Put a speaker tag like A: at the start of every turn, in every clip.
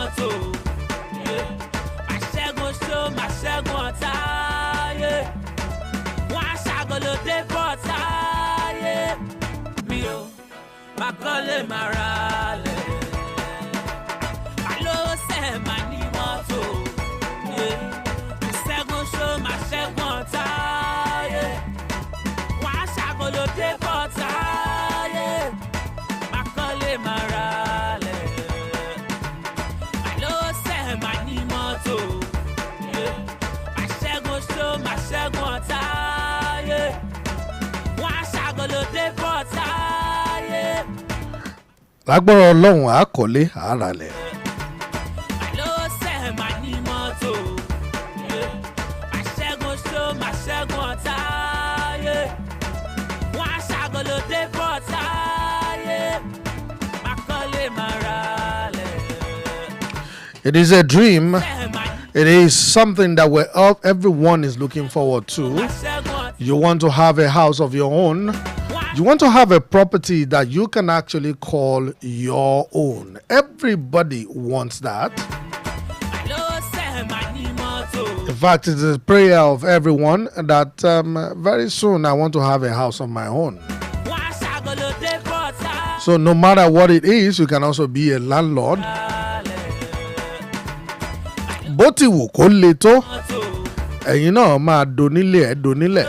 A: mọ́tò. Màṣẹ́gun ṣó màṣẹ́gun ọ̀tá. Wọ́n á ṣàgọ́lódé bọ́ta. Mi ò máa kọ́lé máa ra lẹ̀. Àlọ́ sẹ̀ máa ní mọ́tò. Màṣẹ́gun ṣó màṣẹ́gun ọ̀tá. Wọ́n á ṣàgọ́lódé bọ́ta. Máa kọ́lé máa ra lẹ̀. Àlọ́ sẹ̀ máa ní mọ́tò. Màṣẹ́gun ṣó màṣẹ́gun ọ̀tá. Wọ́n á ṣàgọ́lódé bọ́ta.
B: Lágbára Ọlọ́run àkọlé àáralẹ̀.
A: Àlọ́ sẹ̀ máa ní mọ́tò. Màṣẹ́gun ṣó màṣẹ́gun ọ̀tá. Wọ́n á ṣàgọ́lódé bọ́ta. Máa kọ́lé máa ra lẹ̀.
B: It is a dream. It is something that everyone is looking forward to. You want to have a house of your own. You want to have a property that you can actually call your own. Everybody wants that. In fact, it is a prayer of everyone that very soon I want to have a house of my own. So no matter what it is, you can also be a landlord. Bó ti wù kó le tó, ẹ̀yin náà máa donílẹ̀.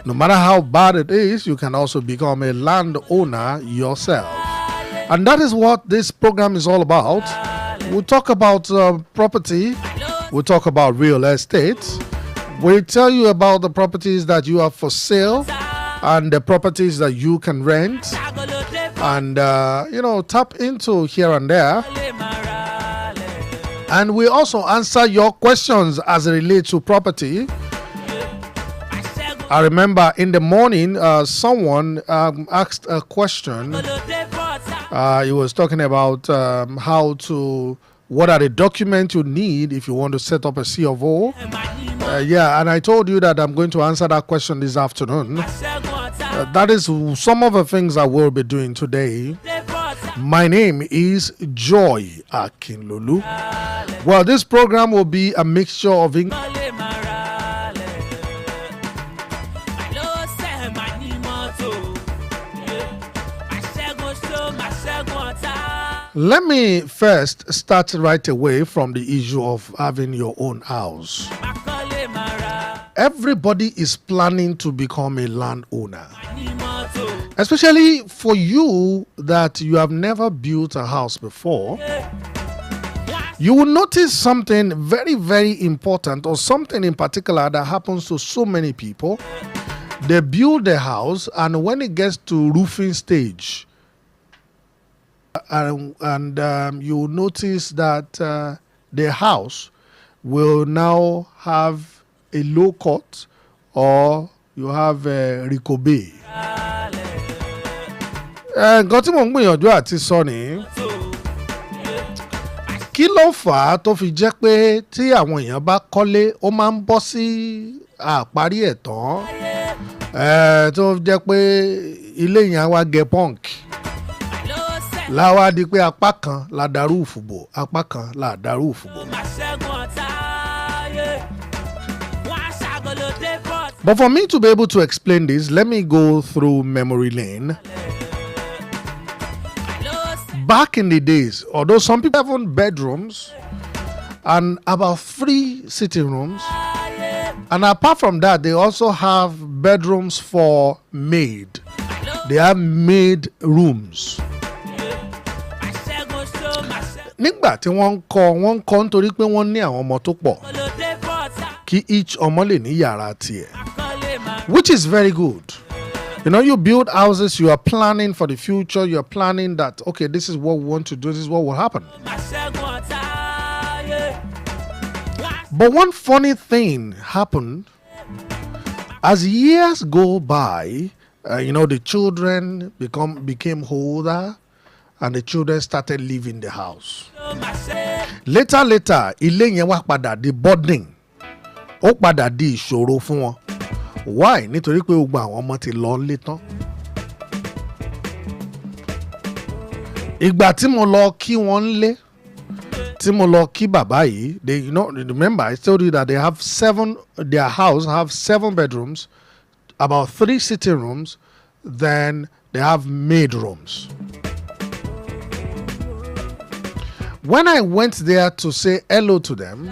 B: No matter how bad it is, you can also become a landowner yourself. And that is what this program is all about. We'll talk about property. We'll talk about real estate. We'll tell you about the properties that you have for sale and the properties that you can rent. And, tap into here and there. And we also answer your questions as it relates to property. I remember in the morning, someone asked a question. He was talking about what are the documents you need if you want to set up a C of O. And I told you that I'm going to answer that question this afternoon. That is some of the things I will be doing today. My name is Joy Akinlolu. Well, this program will be a mixture of English. Let me first start right away from the issue of having your own house. Everybody is planning to become a landowner. Especially for you that you have never built a house before. You will notice something very, very important, or something in particular that happens to so many people. They build a house, and when it gets to roofing stage, you will notice that the house will now have a low cut, or you have a recobe. Nǹkan tí mò ń gbìyànjú àti sọ ni kí ló fà á tó fi jẹ́ pé tí àwọn èèyàn bá kọ́lé ó máa ń bọ́ sí àparí ẹ̀ tán tó jẹ́ pé ilé yẹn wá gẹ punk láwa di pé apá kan la darú òfùbò apá kan la darú òfùbò. But for me to be able to explain this, let me go through memory lane. Back in the days, although some people have 7 bedrooms and about 3 sitting rooms, and apart from that, they also have bedrooms for maid. They have maid rooms. Nígbà tí wọ́n ń kọ́ nítorí pé wọ́n ní àwọn ọmọ tó pọ̀ kí each ọmọ lè ní yàrá tiẹ̀, which is very good. You know, you build houses, you are planning for the future, you are planning that, okay, this is what we want to do, this is what will happen. But one funny thing happened. As years go by, the children became older, and the children started leaving the house. Later, ilé yẹn wá padà di burden. Ó padà di ìṣòro fún wọn. Why? Nítorí pé gbogbo àwọn ọmọ ti lọ nílé tán. Ìgbà tí mo lọ kí wọn nílé, Timoloki Babai, they, remember I told you that their house have 7 bedrooms, about 3 sitting rooms, then they have maid rooms. When I went there to say hello to them,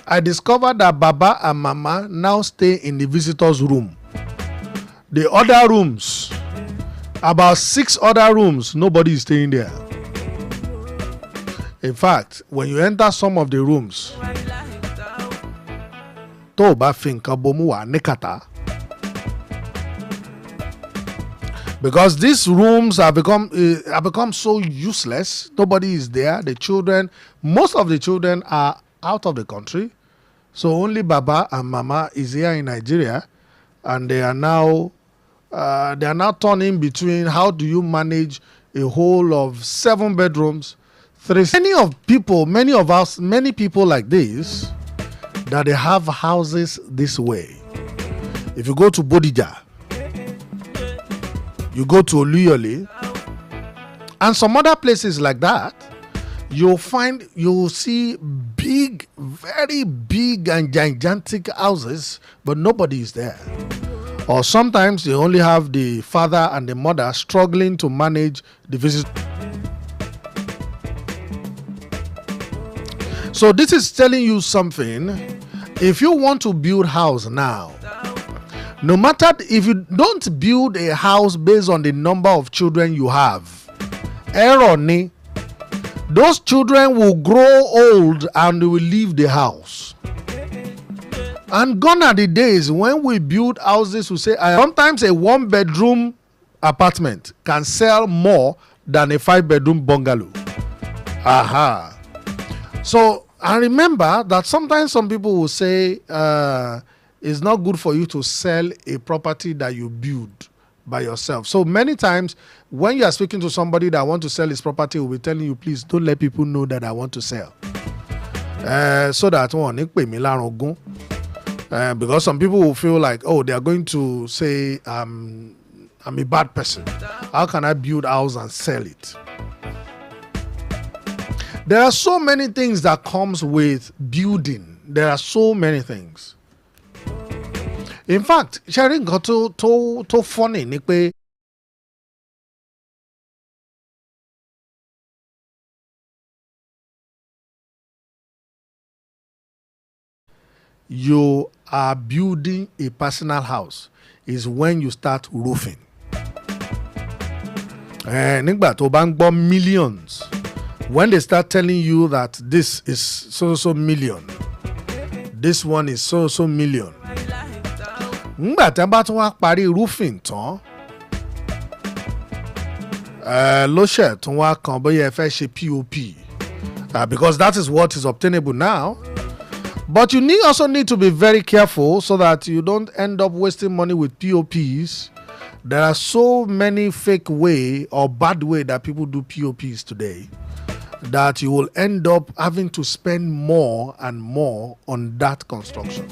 B: I discovered that Baba and Mama now stay in the visitors' room. The other rooms, about 6 other rooms, nobody is staying there. In fact, when you enter some of the rooms, because these rooms have become so useless. Nobody is there. Most of the children are out of the country, so only Baba and Mama is here in Nigeria, and they are now turning between how do you manage a whole of 7 bedrooms, 3. Many people like this, that they have houses this way. If you go to Bodija, you go to Oluyole, and some other places like that, you'll see big, very big and gigantic houses, but nobody is there. Or sometimes you only have the father and the mother struggling to manage the visit. So this is telling you something. If you want to build house now, no matter if you don't build a house based on the number of children you have, error, those children will grow old and they will leave the house. And gone are the days when we build houses, we say sometimes a 1-bedroom apartment can sell more than a 5-bedroom bungalow. Aha. So I remember that sometimes some people will say it's not good for you to sell a property that you build by yourself. So many times when you are speaking to somebody that want to sell his property, will be telling you, please don't let people know that I want to sell. So that one, because some people will feel like, oh, they are going to say I'm a bad person. How can I build a house and sell it? There are so many things that comes with building. There are so many things. In fact, sharing got too funny. You are building a personal house is when you start roofing. Nígbà tó bá ń gbọ́ millions, when they start telling you that this is so million, this one is so million. Nígbà tí a bá tún wá parí roofing tán, ló ṣe tún wá kan bóyá ẹ fẹ́ ṣe POP, because that is what is obtainable now. But you also need to be very careful so that you don't end up wasting money with POPs. There are so many fake way or bad way that people do POPs today that you will end up having to spend more and more on that construction.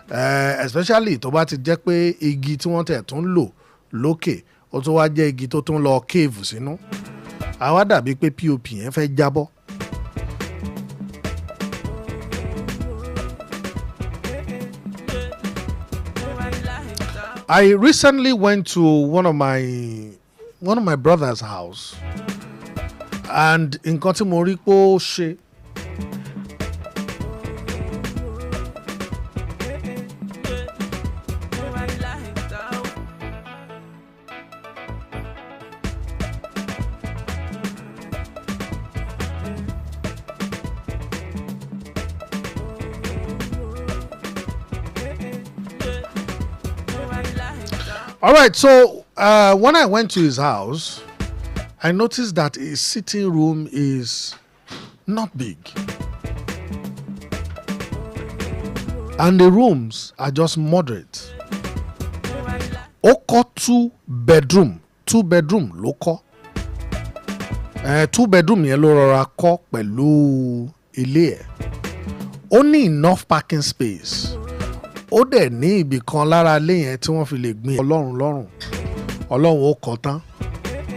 B: Especially tó bá ti jẹ́ pé igi tí wọ́n tẹ̀ tún lò lókè ó tún wá jẹ́ igi tó tún lọ cave sínú. Àwa dàbí pé POP yẹn fẹ́ jábọ́. I recently went to one of my brother's house, and in tí mo rí pé ó ṣe. All right, so when I went to his house, I noticed that his sitting room is not big. And the rooms are just moderate. Ó kọ́ 2-bedroom ló kọ́. 2-bedroom yẹn ló rọra kọ́ pẹ̀lú ilé ẹ̀. Ó ní enough parking space. Ó dẹ̀ ní ibì kan lára ilé yẹn tí wọ́n fi lè gbin Ọlọ́run lọ́rùn. Ọlọ́run ó kọ́ tán.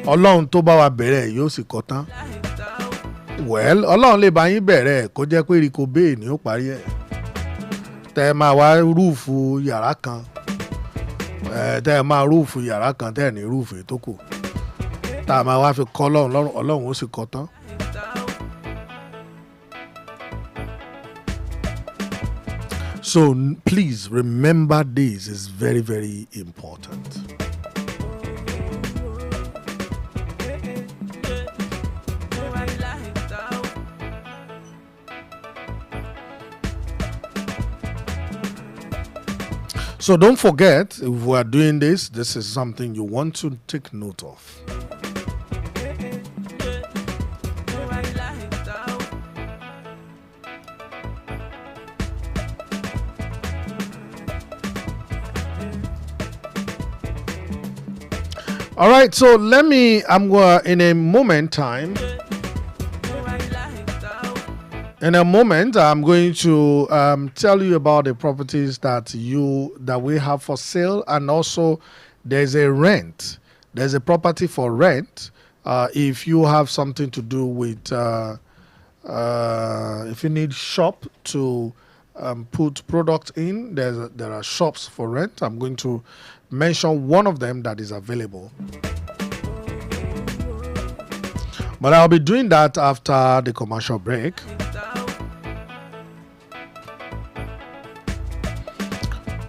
B: Ọlọ́run tó bá wa bẹ̀rẹ̀ yóò sì kọ́ tán. Well, Ọlọ́run lè bá yín bẹ̀rẹ̀ kó jẹ́ pé Rico Bay ni ó parí ẹ̀. Tẹ́ ẹ máa wá rúùfù yàrá kan. Tẹ́ ẹ máa rúùfù yàrá kan tẹ́ ẹ ní rúùfù tó kù. Tá a máa wá fi kọ́ Ọlọ́run lọ́rùn, Ọlọ́run ó sì kọ́ tán. So please remember this is very, very important. So don't forget, if we are doing this, this is something you want to take note of. All right, so I'm in a moment, I'm going to tell you about the properties that we have for sale, and also there's a rent. There's a property for rent. If you have something to do with, if you need shop to put product in, there are shops for rent. I'm going to mention one of them that is available. But I'll be doing that after the commercial break.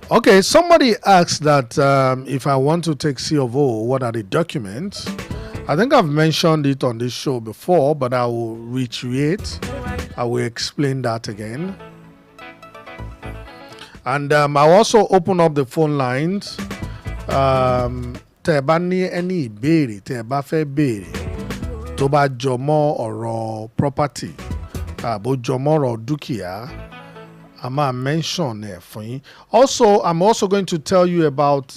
B: Okay, somebody asked that if I want to take C of O, what are the documents? I think I've mentioned it on this show before, but I will reiterate. I will explain that again. And I'll also open up the phone lines. Tẹ́ bá ní any ìbéèrè tẹ́ bá fẹ́ béèrè tó bá jọmọ́ ọ̀rọ̀ property àbó jọmọ́ ọ̀rọ̀ dúkìá, I might mention it for you. Also, I'm also going to tell you about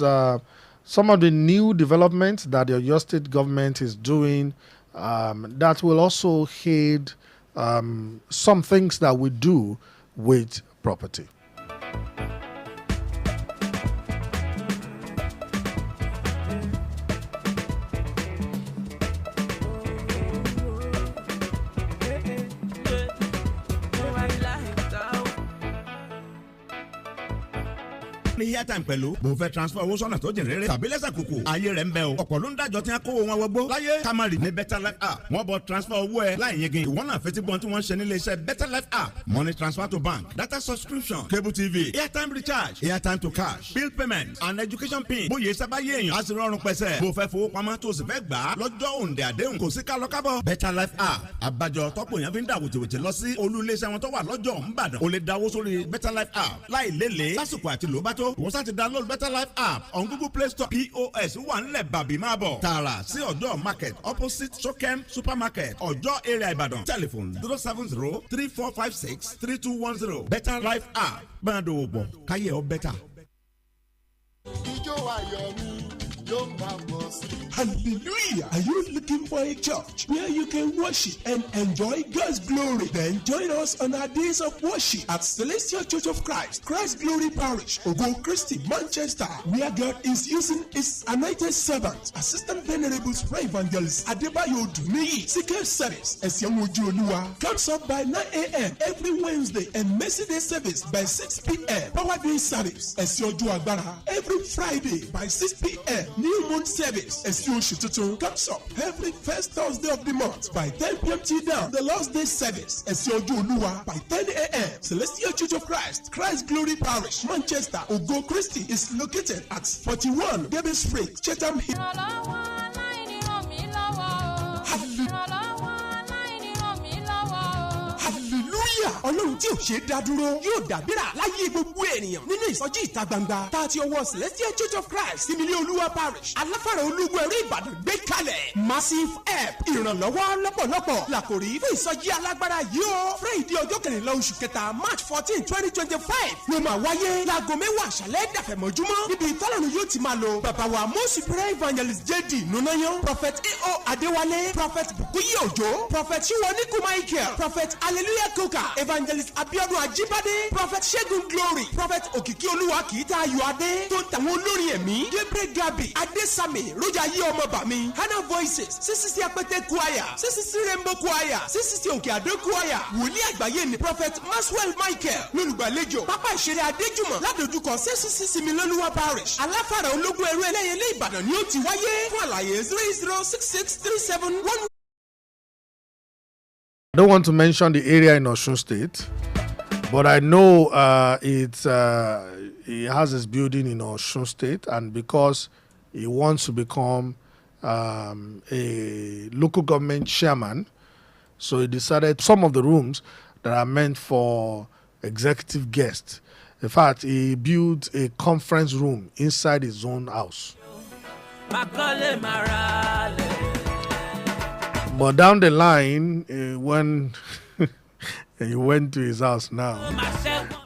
B: some of the new developments that the Oyo State government is doing that will also aid some things that we do with property.
C: ní airtime pẹ̀lú bó fẹ́ transfer owó sọ́nà tó jìn rere tàbí lẹ́sẹ̀ kùkù ayé rẹ̀ ń bẹ o ọ̀pọ̀ ló ń dájọ́ tí wọ́n kó wọn wọgbó láyé kamari ní better life app wọ́n bọ̀ transfer owó ẹ̀ láì yegin ìwọ náà fetí gbọ́n tí wọ́n ń ṣe nílé iṣẹ́ better life app money transfer to bank data subscription cable tv airtime recharge airtime to cash bill payment and education pin bóyá sábà yé èèyàn á sì rọrùn pẹ̀sẹ̀ bó fẹ́ fowó pamọ́ tó sì fẹ́ gbà á lọ́jọ́ òǹdè àdéhùn kò sí kálọ kábọ̀ better life app àbájọ tọ́pọ̀ èèyàn fi ń dà wòtìwòtì lọ sí olú iléeṣẹ́ wọn tó wà lọ́jọ́ ńbàdàn o lè dáwó sórí better life app láì lélẹ̀ lásìkò àti lóbátó wọ́n sá ti download better life app on Google Play Store POS wà nílẹ̀ bàbí máa bọ̀ tààrà sí ọjọ́ market opposite Sokem supermarket ọjọ́ area Ìbàdàn telephone 070-3456-3210 better life app bá dòwò pọ̀ káyé ọ better.
D: Ijó ayọ̀ mi ló máa bọ̀ sí.
E: Hallelujah! Are you looking for a church where you can worship and enjoy God's glory? Then join us on our days of worship at Celestial Church of Christ, Christ Glory Parish, Ogo Christi, Manchester, where God is using His anointed servant, Assistant Venerable Spray Evangelist Adebayo Dumiyi. Secret service, Esiamoju Oluwa, comes up by 9 a.m. every Wednesday, and Mercy Day service by 6 p.m. Power Day service, Esioju Agbara, every Friday by 6 p.m. New Moon service, Oṣù Tuntun comes up every first Thursday of the month by 10 p.m. till down. The Lord's Day service, Ẹ̀sìn Ọjọ́ Olúwa by 10 a.m. Celestial Church of Christ, Christ Glory Parish, Manchester, Ogo Christi is located at 41 Gable Street, Chatham Hill. Ọlọ́run tí ò ṣe é dá dúró yóò dàbíra láyé gbogbo ènìyàn nínú ìsọjí ìta gbangba tá a ti ọwọ́ Celestial Church of Christ Ìmílẹ̀ Olúwa Parish aláfàrà olúgun ẹ̀rí Ìbàdàn gbé kalẹ̀ massive help ìrànlọ́wọ́ lọ́pọ̀lọpọ̀ làkòrí fún ìsọjí alágbára yìí o Friday ọjọ́ kẹrìnlá oṣù kẹta March 14, 2025 ló máa wáyé láago mẹ́wàá àṣálẹ́ dàfẹ̀mọ́júmọ́ níbi ìtọ́lọ́run yóò ti máa lo bàbá wa most prayer evangelist J.D. Nunayan prophet A.O. Adéwálé prophet Bukuyi Òjó prophet Ṣíwọ́níkù Michael prophet Hallelujah Koka evangelist evangelist Abiodun Ajibade, prophet Shegun Glory, prophet Okiki Oluwakita Ayuade, tó ń tàwọn olórin ẹ̀mí, Gabriel Gabi, Adesami, Roja Yomobami, Hannah Voices, CCC Apete Choir, CCC Rainbow Choir, CCC Òkè Àdó Choir, wòlíì àgbáyé ni prophet Maxwell Michael, lólùgbàlejò, pápá ìṣeré Adéjùmọ̀, ládojúkọ CCC Similoluwa Parish, aláfàrà ológun ẹrú ẹlẹ́yẹlé Ìbàdàn ni ó ti wáyé. Fún àlàyé 30663711.
B: I don't want to mention the area in Osun State, but I know it has its building in Osun State, and because he wants to become a local government chairman, so he decided some of the rooms that are meant for executive guests. In fact, he built a conference room inside his own house. But down the line, when you went to his house now,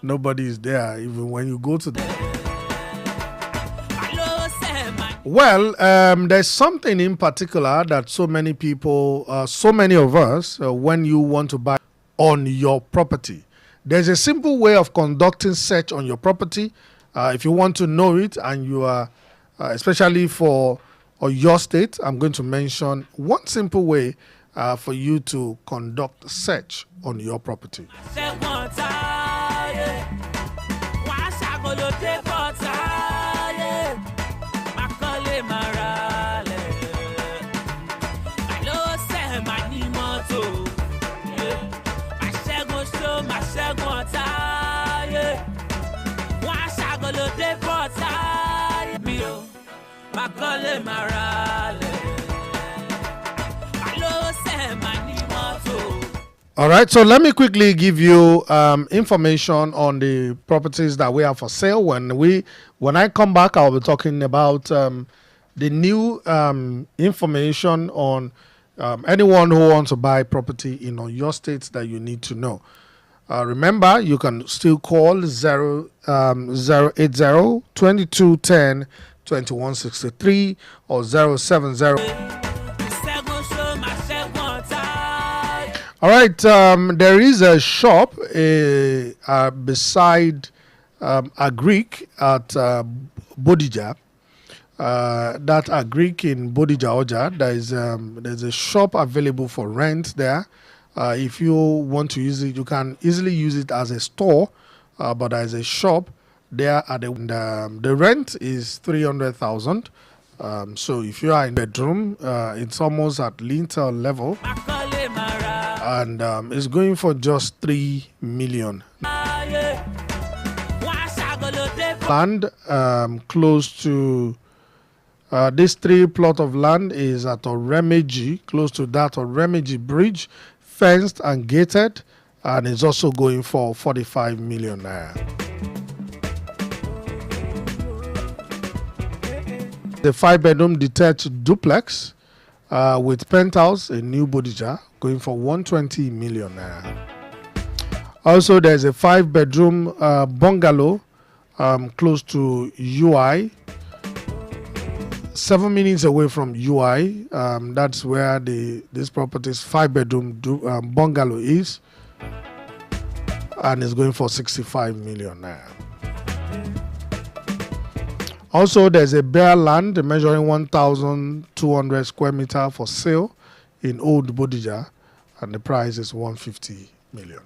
B: nobody is there, even when you go to them. Well, there's something in particular that so many people, so many of us, when you want to buy on your property, there's a simple way of conducting search on your property. If you want to know it, and you are, especially for your state, I'm going to mention one simple way for you to conduct search on your property. All right, so let me quickly give you information on the properties that we have for sale. When I come back, I'll be talking about the new information on anyone who wants to buy property in your states that you need to know. Remember, you can still call 080 2210 2163 or 070. All right, there is a shop beside Agric at Bodija. That Agric in Bodija Oja, there's a shop available for rent there. If you want to use it, you can easily use it as a store, but there's a shop there at the rent is 300,000. So if you are in bedroom, it's almost at lintel level, and it's going for just 3 million. Land close to this 3 plot of land is at Oremeji, close to that Oremeji Bridge, fenced and gated, and it's also going for 45 million naira. The 5-bedroom detached duplex with penthouse in New Bodija, going for 120 million naira. Also, there's a 5-bedroom bungalow close to UI, 7 minutes away from UI. That's where this property's 5-bedroom bungalow is, and it's going for 65 million naira. Also, there's a bare land measuring 1,200 square meter for sale in Old Bodija, and the price is 150 million.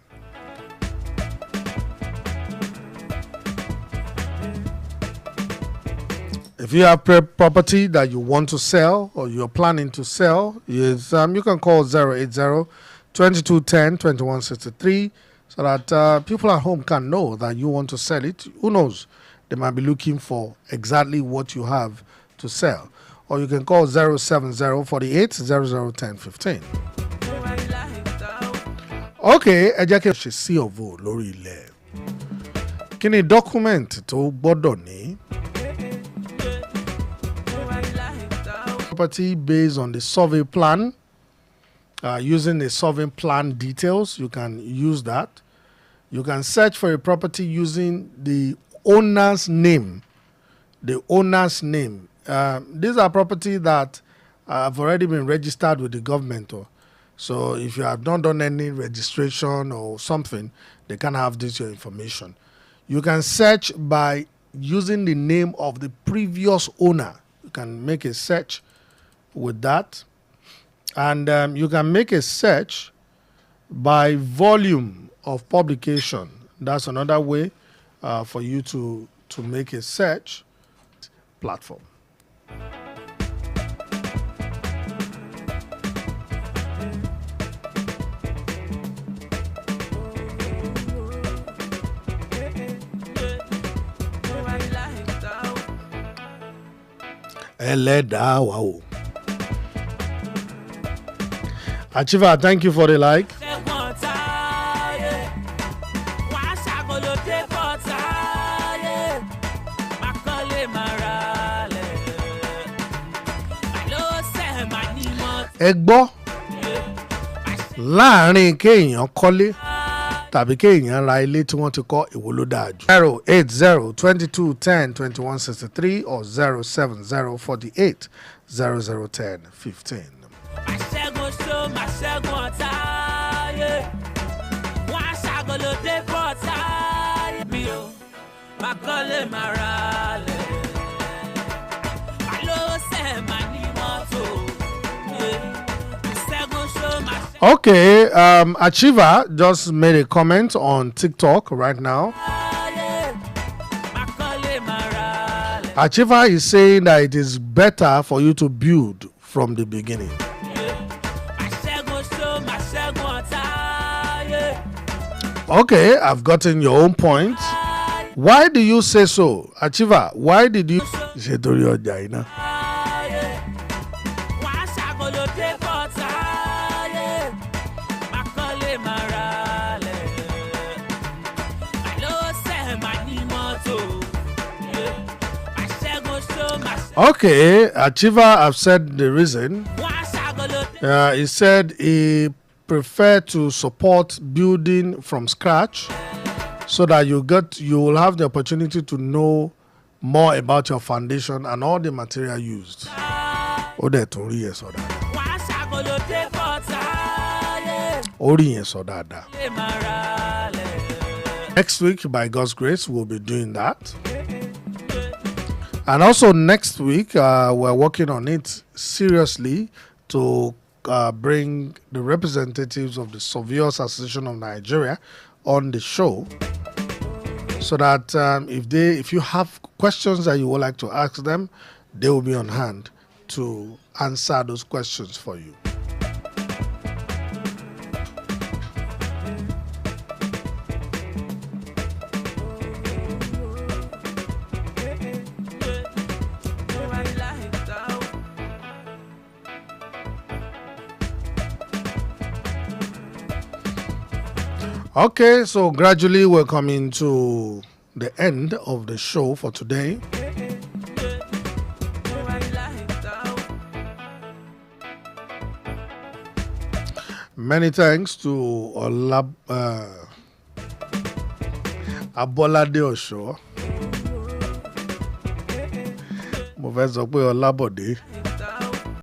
B: If you have property that you want to sell or you're planning to sell, you can call 080 2210 2163 so that people at home can know that you want to sell it. Who knows? They might be looking for exactly what you have to sell. Or you can call 070 48 001015. Okay, ẹ jẹ́ kí ṣe sí ọ̀vọ̀ lórí ilẹ̀. Kí ni document tó gbọ́dọ̀ ní? Property based on the survey plan. Using the survey plan details, you can use that. You can search for a property using the owner's name. The owner's name. These are property that have already been registered with the government. So if you have not done any registration or something, they can have this your information. You can search by using the name of the previous owner. You can make a search with that. And you can make a search by volume of publication. That's another way for you to make a search platform. Wow. Achiever, thank you for the like. Ẹ gbọ́ láàrin kéèyàn kọ́lé tàbí kéèyàn ra ilé tí wọ́n ti kọ́ èwo ló dáa jù. 080-22-10-2163 or 070-48-00-10-15. Okay, Achiever just made a comment on TikTok right now. Achiever is saying that it is better for you to build from the beginning. Okay, I've gotten your own point. Why do you say so? Achiever, why did you say to your Jaina? Okay, Achiever, I've said the reason. He said he prefer to support building from scratch so that you will have the opportunity to know more about your foundation and all the material used. Next week, by God's grace, we'll be doing that. And also next week, we're working on it seriously to bring the representatives of the Surveyors Association of Nigeria on the show, so that if you have questions that you would like to ask them, they will be on hand to answer those questions for you. Okay, so gradually we're coming to the end of the show for today. Many thanks to Abolade Osho. Mo fẹ́ sọ pé Olabode.